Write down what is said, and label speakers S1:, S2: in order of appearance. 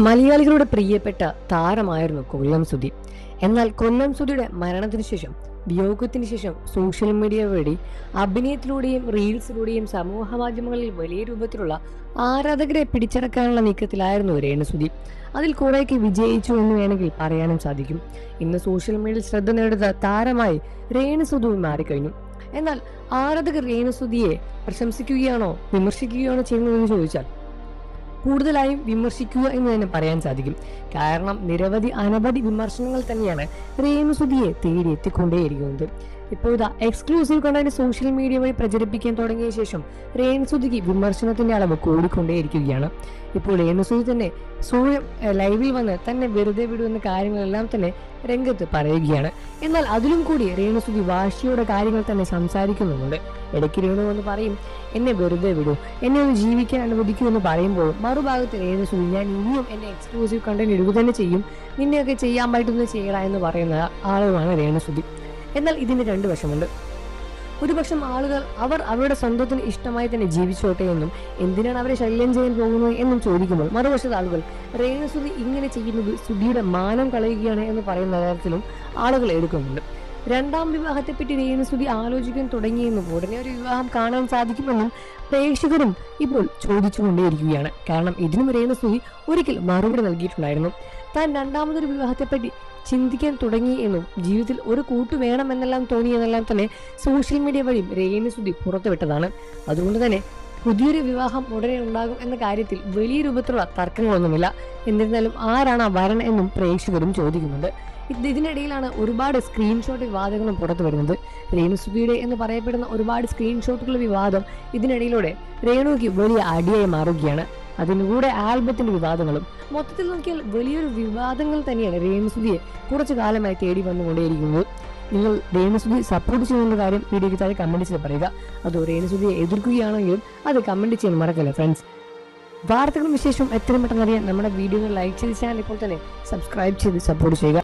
S1: മലയാളികളുടെ പ്രിയപ്പെട്ട താരമായിരുന്നു കൊല്ലം സുധി. എന്നാൽ കൊല്ലം സുധിയുടെ മരണത്തിന് ശേഷം, വിയോഗത്തിന് ശേഷം സോഷ്യൽ മീഡിയ വഴി അഭിനയത്തിലൂടെയും റീൽസിലൂടെയും സമൂഹ മാധ്യമങ്ങളിൽ വലിയ രൂപത്തിലുള്ള ആരാധകരെ പിടിച്ചടക്കാനുള്ള നീക്കത്തിലായിരുന്നു രേണുസുധി. അതിൽ കുറേയൊക്കെ വിജയിച്ചു എന്ന് വേണമെങ്കിൽ പറയാനും സാധിക്കും. ഇന്ന് സോഷ്യൽ മീഡിയയിൽ ശ്രദ്ധ നേടുന്ന താരമായി രേണുസുധി മാറിക്കഴിഞ്ഞു. എന്നാൽ ആരാധകർ രേണുസുധിയെ പ്രശംസിക്കുകയാണോ വിമർശിക്കുകയാണോ ചെയ്യുന്നതെന്ന് ചോദിച്ചാൽ കൂടുതലായും വിമർശിക്കുക എന്ന് തന്നെ പറയാൻ സാധിക്കും. കാരണം അനവധി വിമർശനങ്ങൾ തന്നെയാണ് രേണുസുധിയെ തേടി എത്തിക്കൊണ്ടേയിരിക്കുന്നത്. ഇപ്പോൾ ഇതാ എക്സ്ക്ലൂസീവ് കണ്ടന്റ് സോഷ്യൽ മീഡിയ വഴി പ്രചരിപ്പിക്കാൻ തുടങ്ങിയ ശേഷം രേണുസുധിക്ക് വിമർശനത്തിന്റെ അളവ് കൂടിക്കൊണ്ടേയിരിക്കുകയാണ്. ഇപ്പോൾ രേണുസുധി തന്നെ സ്വയം ലൈവിൽ വന്ന് തന്നെ വെറുതെ വിടുന്ന കാര്യങ്ങളെല്ലാം തന്നെ രംഗത്ത് പറയുകയാണ്. എന്നാൽ അതിലും കൂടി രേണുസുധി വാശിയുടെ കാര്യങ്ങൾ തന്നെ സംസാരിക്കുന്നുണ്ട്. ഇടയ്ക്ക് രേണു എന്ന് പറയും, എന്നെ വെറുതെ വിടൂ, എന്നെ ഒന്ന് ജീവിക്കാൻ അനുവദിക്കൂ എന്ന് പറയുമ്പോൾ മറുഭാഗത്ത് രേണുസുധി, ഞാൻ ഇനിയും എന്നെ എക്സ്ക്ലൂസീവ് കണ്ടന്റ് ഇടുക തന്നെ ചെയ്യും, നിന്നെയൊക്കെ ചെയ്യാൻ പറ്റുന്നത് ചെയ്യടാ എന്ന് പറയുന്ന ആളുകളാണ് രേണുസുധി. എന്നാൽ ഇതിന് രണ്ട് വശമുണ്ട്. ഒരുപക്ഷം ആളുകൾ അവരുടെ സ്വന്തത്തിന് ഇഷ്ടമായി തന്നെ ജീവിച്ചോട്ടെ എന്നും എന്തിനാണ് അവരെ ശല്യം ചെയ്യാൻ പോകുന്നത് എന്നും ചോദിക്കുമ്പോൾ, മറുവശത്ത് ആളുകൾ രേണുസുധി ഇങ്ങനെ ചെയ്യുന്നത് സുധിയുടെ മാനം കളയുകയാണ് എന്ന് പറയുന്ന തരത്തിലും ആളുകൾ എടുക്കുന്നുണ്ട്. രണ്ടാം വിവാഹത്തെപ്പറ്റി രേണുസുധി ആലോചിക്കാൻ തുടങ്ങിയെന്നും ഉടനെ ഒരു വിവാഹം കാണാൻ സാധിക്കുമെന്നും പ്രേക്ഷകരും ഇപ്പോൾ ചോദിച്ചുകൊണ്ടേയിരിക്കുകയാണ്. കാരണം ഇതിനും രേണുസുധി ഒരിക്കൽ മറുപടി നൽകിയിട്ടുണ്ടായിരുന്നു. താൻ രണ്ടാമതൊരു വിവാഹത്തെപ്പറ്റി ചിന്തിക്കാൻ തുടങ്ങി എന്നും ജീവിതത്തിൽ ഒരു കൂട്ടു വേണമെന്നെല്ലാം തോന്നിയെന്നെല്ലാം തന്നെ സോഷ്യൽ മീഡിയ വഴി രേണുസുധി പുറത്തുവിട്ടതാണ്. അതുകൊണ്ട് തന്നെ പുതിയൊരു വിവാഹം ഉടനെ ഉണ്ടാകും എന്ന കാര്യത്തിൽ വലിയ രൂപത്തിലുള്ള തർക്കങ്ങളൊന്നുമില്ല. എന്നിരുന്നാലും ആരാണ് വരൻ എന്നും പ്രേക്ഷകരും ചോദിക്കുന്നുണ്ട്. ഇതിനിടയിലാണ് ഒരുപാട് സ്ക്രീൻഷോട്ട് വിവാദങ്ങളും പുറത്തു വരുന്നത്. രേണുസുധിയുടെ എന്ന് പറയപ്പെടുന്ന ഒരുപാട് സ്ക്രീൻഷോട്ടുകളുടെ വിവാദം ഇതിനിടയിലൂടെ രേണുക്ക് വലിയ അടിയായി മാറുകയാണ്. അതിനുകൂടെ ആൽബത്തിന്റെ വിവാദങ്ങളും, മൊത്തത്തിൽ നോക്കിയാൽ വലിയൊരു വിവാദങ്ങൾ തന്നെയാണ് രേണുസുധിയെ കുറച്ചു കാലമായി തേടി വന്നുകൊണ്ടേയിരിക്കുന്നത്. നിങ്ങൾ രേണുസുധി സപ്പോർട്ട് ചെയ്യുന്ന കാര്യം വീഡിയോയ്ക്ക് താഴെ കമന്റ് ചെയ്ത് പറയുക. അതോ രേണുസുധിയെ എതിർക്കുകയാണെങ്കിലും അത് കമന്റ് ചെയ്യാൻ മറക്കല്ല ഫ്രണ്ട്സ്. വാർത്തകളും വിശേഷവും എത്രയും പെട്ടെന്ന് അറിയാൻ നമ്മുടെ വീഡിയോകൾ ലൈക്ക് ചെയ്ത് ചാനൽ ഇപ്പോൾ തന്നെ സബ്സ്ക്രൈബ് ചെയ്ത് സപ്പോർട്ട് ചെയ്യുക.